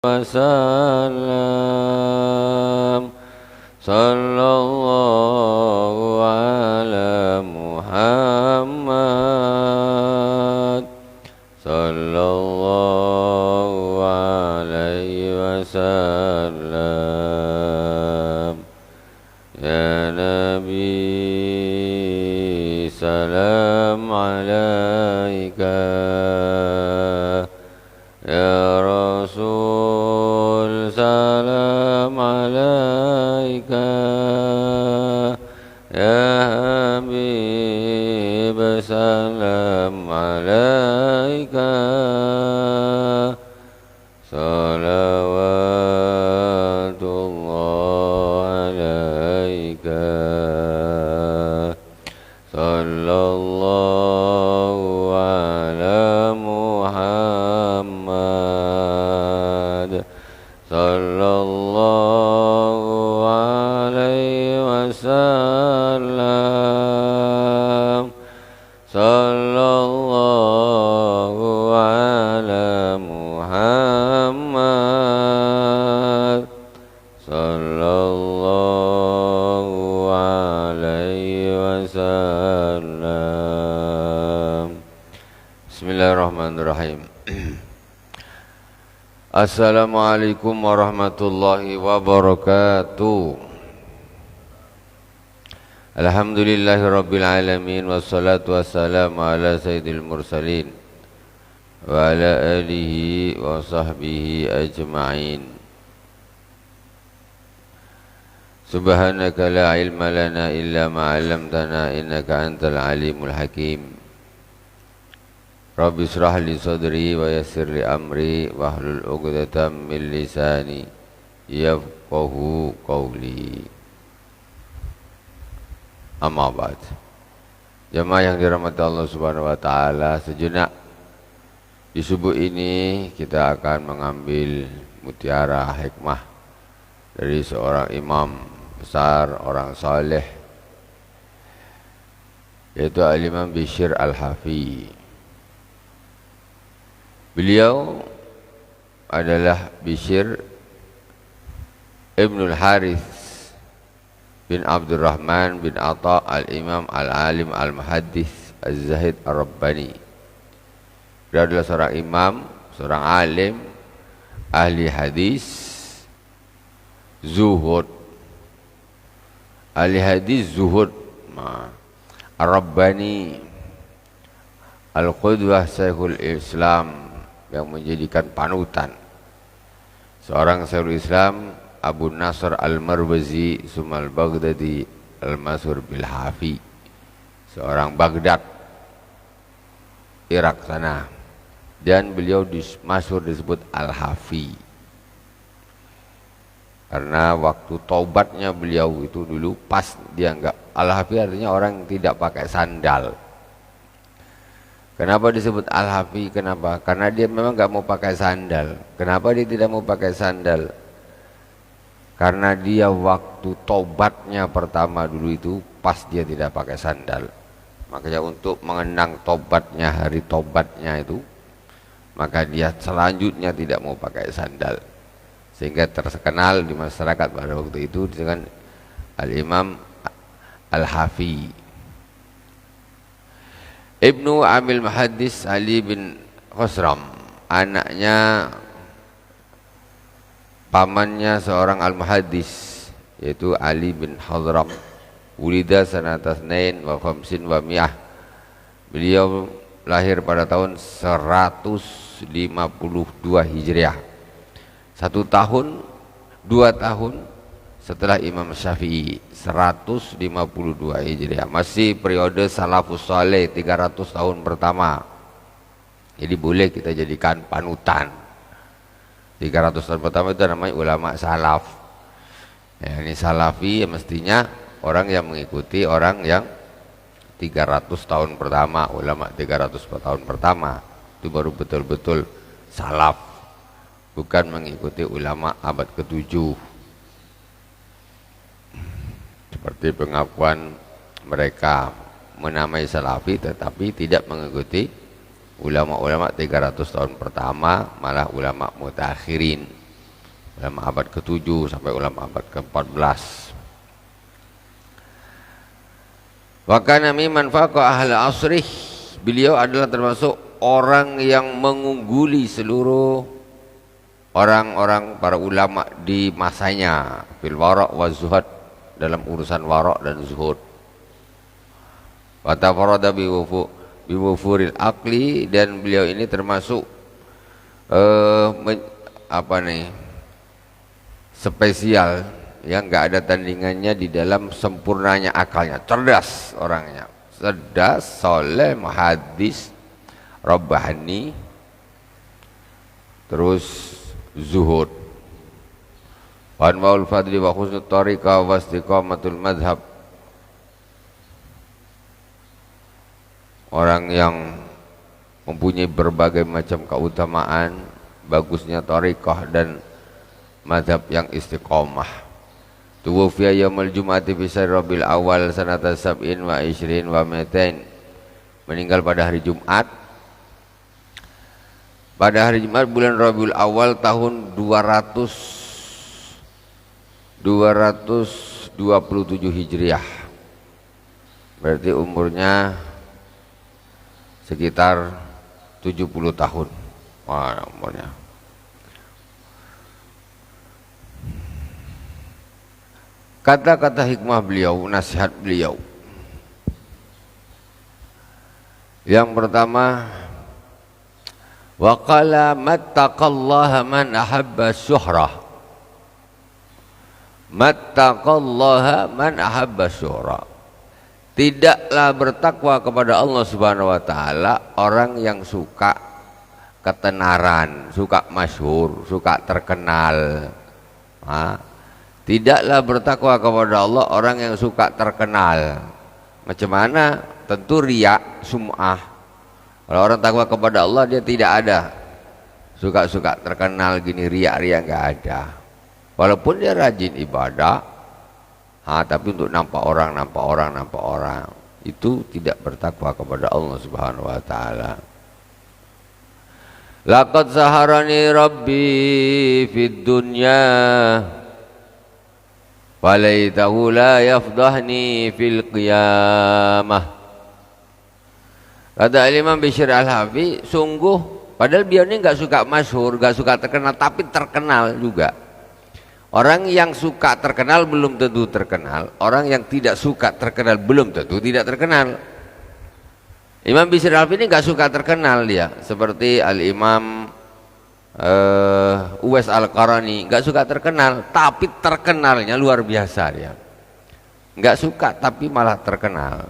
wasallam. Sallallahu ala Muhammad. Sallallahu alaihi wasallam. Ya Nabi, salam alaika. Ya Rasul, salam alaika. Ya Habib, salam alaika. Salawatullah alaika. Sallallahu ala Muhammad. Sallallahu alaihi wasallam. Sallallahu ala Muhammad. Sallallahu alaihi wasallam. Bismillahirrahmanirrahim. Assalamualaikum warahmatullahi wabarakatuh. Alhamdulillahi rabbil alamin. Wassalatu wassalamu ala sayyidil mursalin wa ala alihi wa sahbihi ajma'in. Subhanaka la ilma lana illa ma 'allamtana innaka antal alimul hakim. Rabbi israh li sadri wa yassir li amri wahlul 'uqdatam min lisani yafqahu qawli. Amma ba'd. Jemaah yang dirahmati Allah Subhanahu wa taala, sejenak di subuh ini kita akan mengambil mutiara hikmah dari seorang imam besar, orang saleh, yaitu Al-Imam Bishr Al-Hafi. Beliau adalah Bishr Ibnul Harith bin Abdurrahman bin Atha al-Imam al-Alim al-Muhaddis az-Zahid ar-Rabbani. Dia adalah seorang imam, seorang alim, ahli hadis, zuhud. Ahli hadis zuhud, ar-Rabbani, al-Qudwah Syekhul Islam, yang menjadikan panutan. Seorang Syekhul Islam, Abu Nasr Al-Marwazi Sumal Baghdadi Al-Masur Bil-Hafi, seorang Baghdad, Irak sana. Dan beliau masyhur disebut Al-Hafi karena waktu taubatnya beliau itu dulu pas dia enggak. Al-Hafi artinya orang yang tidak pakai sandal. Kenapa disebut Al-Hafi? Kenapa? Karena dia memang enggak mau pakai sandal. Kenapa dia tidak mau pakai sandal? Karena dia waktu tobatnya pertama dulu itu pas dia tidak pakai sandal. Makanya untuk mengenang tobatnya, hari tobatnya itu, maka dia selanjutnya tidak mau pakai sandal. Sehingga terkenal di masyarakat pada waktu itu dengan Al-Imam Al-Hafi. Ibnu Amil Muhaddis Ali bin Khosram, anaknya pamannya seorang al-muhaddis, yaitu Ali bin Khosram. Ulida sanata snain wa khamsin wa mi'ah. Beliau lahir pada tahun 152 Hijriah. 1 tahun, 2 tahun setelah Imam Syafi'i, 152 Hijriah. Masih periode salafus saleh, 300 tahun pertama. Jadi boleh kita jadikan panutan. 300 tahun pertama itu namanya ulama salaf. Ya, ini salafi ya mestinya orang yang mengikuti orang yang 300 tahun pertama, ulama 300 tahun pertama. Itu baru betul-betul salaf. Bukan mengikuti ulama abad ke-7. Seperti pengakuan mereka menamai salafi tetapi tidak mengikuti ulama-ulama 300 tahun pertama, malah ulama mutakhirin. ulama abad ke-7 sampai ulama abad ke-14. Wa kana mimman faqa ahli asrih, beliau adalah termasuk orang yang mengungguli seluruh orang-orang para ulama di masanya fil wara' wa zuhud, dalam urusan wara' dan zuhud. Wa tafarrada bi wufuril aqli, dan beliau ini termasuk spesial yang nggak ada tandingannya di dalam sempurnanya akalnya. Cerdas orangnya, cerdas, soleh, muhaddis, rabbani, terus zuhud. Wa anwaul fadli wa husnul tariqah wa istiqamatul madhab, orang yang mempunyai berbagai macam keutamaan, bagusnya tariqah dan madhab yang istiqomah. Tuwfiya yaumul jum'ati fi Rabiul Awal sanata sab'in wa ishrin wa mi'atain, meninggal pada hari Jumat, pada hari Jumat bulan Rabiul Awal tahun 227 Hijriah, berarti umurnya sekitar 70 tahun. Wah, umurnya. Kata-kata hikmah beliau, nasihat beliau. Yang pertama, wa qala mattaqallaha man ahabba syuhrah. Mattaqallaha man ahabba syuhrah. Tidaklah bertakwa kepada Allah Subhanahu wa taala orang yang suka ketenaran, suka masyhur, suka terkenal. Tidaklah bertakwa kepada Allah orang yang suka terkenal. Macam mana? Tentu riya, sum'ah. Kalau orang takwa kepada Allah, dia tidak ada suka-suka terkenal gini, riya-riya nggak ada. Walaupun dia rajin ibadah, tapi untuk nampak orang, itu tidak bertakwa kepada Allah Subhanahu wa taala. Laqad saharani rabbi fid dunya walaitahu la yafdahni fil qiyamah. Kata Imam Bishr Al-Hafi, sungguh padahal beliau ini nggak suka masyhur, nggak suka terkenal, tapi terkenal juga. Orang yang suka terkenal belum tentu terkenal, orang yang tidak suka terkenal belum tentu tidak terkenal. Imam Bishr Al-Hafi ini nggak suka terkenal dia, seperti Al-Imam Uwais Al-Qarani, nggak suka terkenal, tapi terkenalnya luar biasa dia. Nggak suka tapi malah terkenal.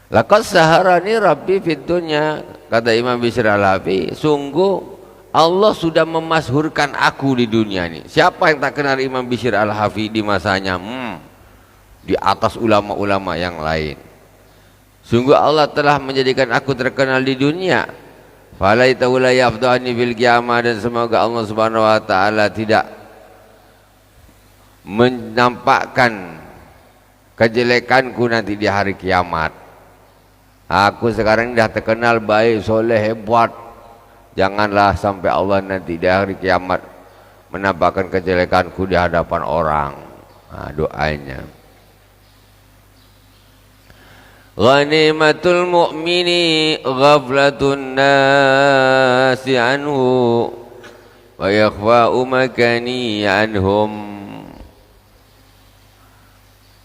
Laqad saharani rabbi fid dunya, kata Imam Bishr Al-Hafi, sungguh Allah sudah memasyhurkan aku di dunia ini. Siapa yang tak kenal Imam Bishr Al-Hafi di masanya? Di atas ulama-ulama yang lain. Sungguh Allah telah menjadikan aku terkenal di dunia. Falaitahu la yafdhani fil qiyamah, dan semoga Allah Subhanahu wa taala tidak menampakkan kejelekanku nanti di hari kiamat. Aku sekarang dah terkenal baik, soleh, hebat. Janganlah sampai Allah nanti di hari kiamat menampakkan kejelekanku di hadapan orang. Doanya. Ghanimatul mu'mini ghaflatun nasi anhu wa yakhfa'u makani anhum.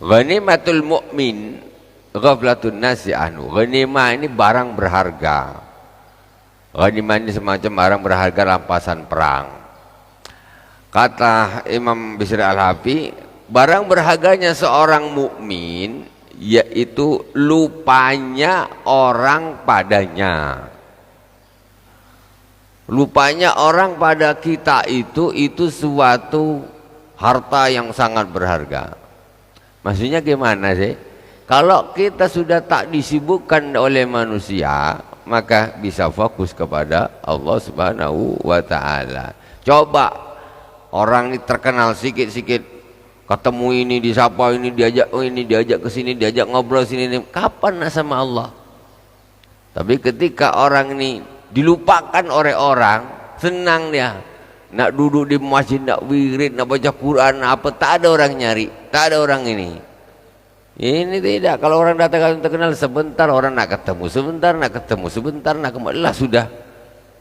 Ghanimatul mu'min ghaflatun nasi anhu. Ghanimah ini barang berharga. Ghanimah ini semacam barang berharga rampasan perang. Kata Imam Bishr Al-Hafi, barang berharganya seorang mukmin yaitu lupanya orang padanya. Lupanya orang pada kita itu suatu harta yang sangat berharga. Maksudnya gimana sih? Kalau kita sudah tak disibukkan oleh manusia, maka bisa fokus kepada Allah Subhanahu wa taala. Coba orang ini terkenal sikit-sikit, ketemu ini, disapa ini, diajak ke sini, diajak ngobrol sini, kapan sama Allah? Tapi ketika orang ini dilupakan oleh orang, senang dia. nak duduk di masjid, nak wirid, nak baca Quran, apa, tak ada orang nyari, tak ada orang ini. Ini tidak. Kalau orang datang terkenal sebentar, orang nak ketemu, sebentar nak ketemu, sebentar nak kembali, lah sudah.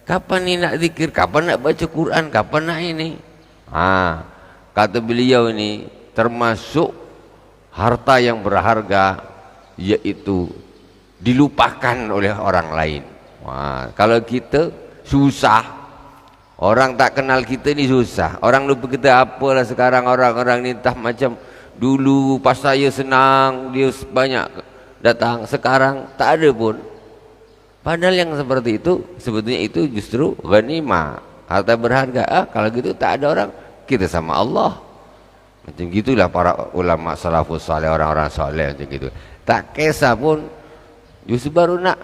Kapan ni nak zikir, kapan nak baca Quran, kapan nak ini. Kata beliau ini termasuk harta yang berharga, yaitu dilupakan oleh orang lain. Kalau kita susah, orang tak kenal kita ni susah. Orang lupa kita, apalah sekarang orang-orang ni entah macam dulu pas saya senang dia banyak datang, sekarang tak ada pun. Padahal yang seperti itu sebetulnya itu justru ghanimah, harta berharga. Kalau gitu tak ada orang, kita sama Allah. Macam gitulah para ulama salafus saleh, orang-orang saleh macam gitu. Tak kisah pun justru baru nak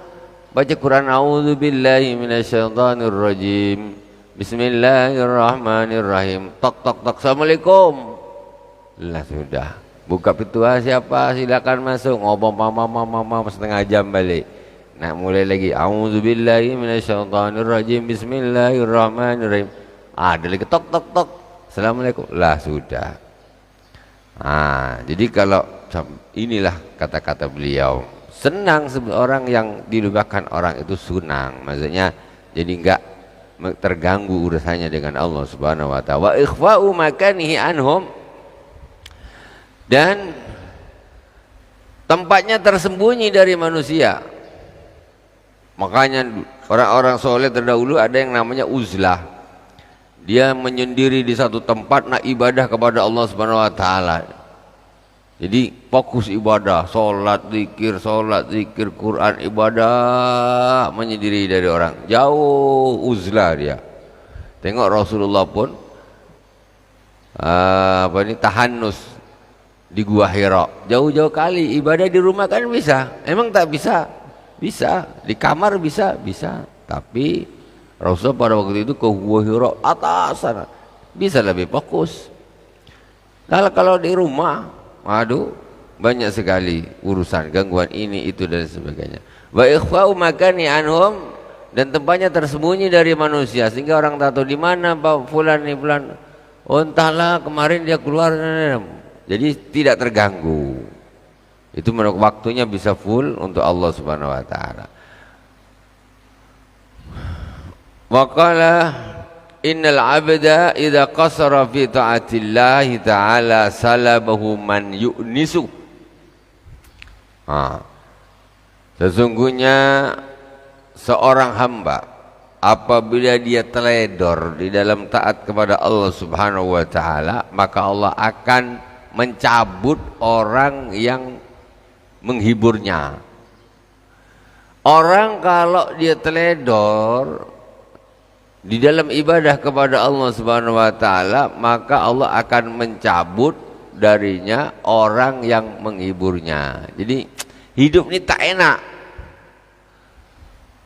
baca Quran, auzubillahi minasyaitonir rajim, bismillahirrahmanirrahim, tok tok tok, assalamualaikum, lah sudah buka pintu, siapa, silakan masuk, ngomong mama setengah jam balik, nak mulai lagi, auzubillahi minasyaitonir rajim, bismillahirrahmanirrahim, ada lagi tok tok tok, assalamualaikum, lah sudah. Jadi kalau inilah kata-kata beliau, senang orang yang dilupakan orang itu senang, maksudnya jadi enggak terganggu urusannya dengan Allah Subhanahu wa ta'ala. Wa ikhfa'u makanihi anhum, dan tempatnya tersembunyi dari manusia. Makanya orang-orang soleh terdahulu ada yang namanya uzlah. Dia menyendiri di satu tempat nak ibadah kepada Allah Subhanahu wa ta'ala. Jadi fokus ibadah, solat zikir, Quran, ibadah, menyendiri dari orang, jauh, uzlah dia. Tengok Rasulullah pun tahannus di Gua Hira, jauh-jauh kali. Ibadah di rumah kan bisa, emang tak bisa? Bisa, di kamar bisa, tapi Rasulullah pada waktu itu ke Gua Hira atas sana, bisa lebih fokus. Kalau di rumah, waduh, banyak sekali urusan, gangguan ini itu dan sebagainya. Wa ikhfa'u makani anhum, dan tempatnya tersembunyi dari manusia sehingga orang tak tahu di mana Pak fulan ni fulan. Oh entahlah kemarin dia keluar, jadi tidak terganggu. Itu waktunya bisa full untuk Allah Subhanahu wa ta'ala. Wa qala innal abda idza qasara fi ta'atillahi ta'ala salabahu man yu'nisu. Sesungguhnya seorang hamba apabila dia teledor di dalam taat kepada Allah Subhanahu wa ta'ala, maka Allah akan mencabut orang yang menghiburnya. Orang kalau dia teledor di dalam ibadah kepada Allah Subhanahu wa ta'ala, maka Allah akan mencabut darinya orang yang menghiburnya. Jadi hidup ini tak enak.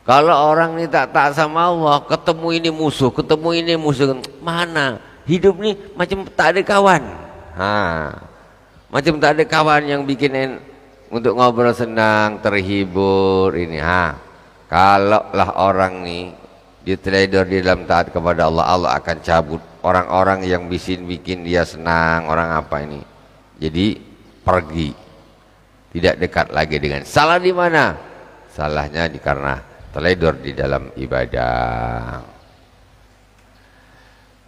Kalau orang ini tak taat sama Allah, ketemu ini musuh, mana? Hidup ini macam tak ada kawan. Macam tak ada kawan yang bikin untuk ngobrol senang, terhibur ini. Kalau lah orang nih dia teledor di dalam taat kepada Allah, Allah akan cabut orang-orang yang bikin dia senang, orang apa ini. Jadi pergi, tidak dekat lagi dengan. Salah di mana? Salahnya karena teledor di dalam ibadah.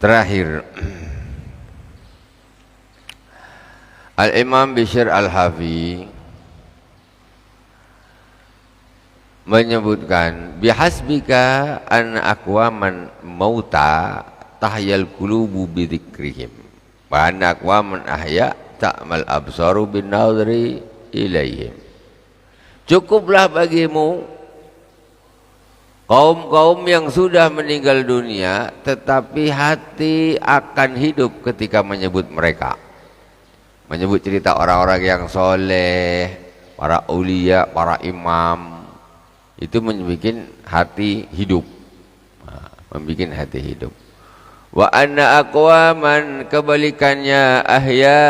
Terakhir, Al-Imam Bishr Al-Hafi menyebutkan, bihasbika an aqwaman mauta tahyal qulubu bidzikrihim wa an aqwaman ahya ta'mal absaru bin nadri ilaihim. Cukuplah bagimu kaum-kaum yang sudah meninggal dunia tetapi hati akan hidup ketika menyebut mereka, menyebut cerita orang-orang yang soleh, para ulia, para imam. Itu membuat hati hidup, membuat hati hidup. Wa anna aqwaman, kebalikannya, ahya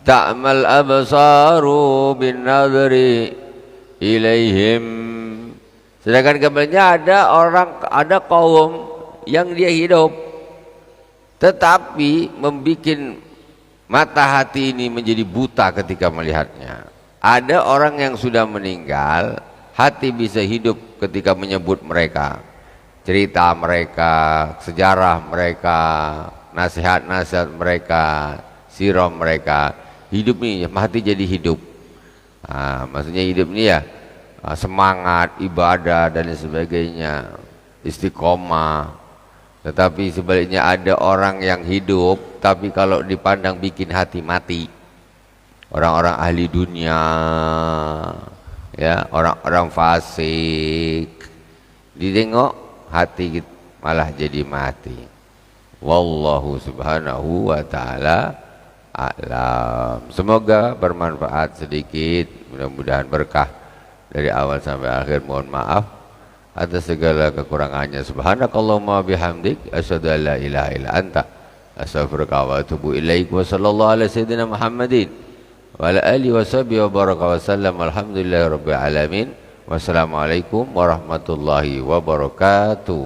ta'mal absaru bin nadri ilaihim. Sedangkan kebalikannya ada kaum yang dia hidup, tetapi membuat mata hati ini menjadi buta ketika melihatnya. Ada orang yang sudah meninggal, hati bisa hidup ketika menyebut mereka, cerita mereka, sejarah mereka, nasihat-nasihat mereka, sirah mereka. Hidup nih, hati jadi hidup. Maksudnya hidup ini ya semangat, ibadah dan sebagainya, istiqomah. Tetapi sebaliknya ada orang yang hidup, tapi kalau dipandang bikin hati mati. Orang-orang ahli dunia, ya, orang-orang fasik, ditengok hati malah jadi mati. Wallahu subhanahu wa ta'ala a'lam. Semoga bermanfaat sedikit, mudah-mudahan berkah dari awal sampai akhir. Mohon maaf atas segala kekurangannya. Subhanakallahumma bihamdik asyhadu an la ilaha illa anta astaghfiruka wa atubu ilaik. Wa sallallahu ala sayyidina Muhammadin wa ala alihi wa sahbihi wa baraka wa sallam. Alhamdulillahirabbil alamin. Wassalamualaikum warahmatullahi wabarakatuh.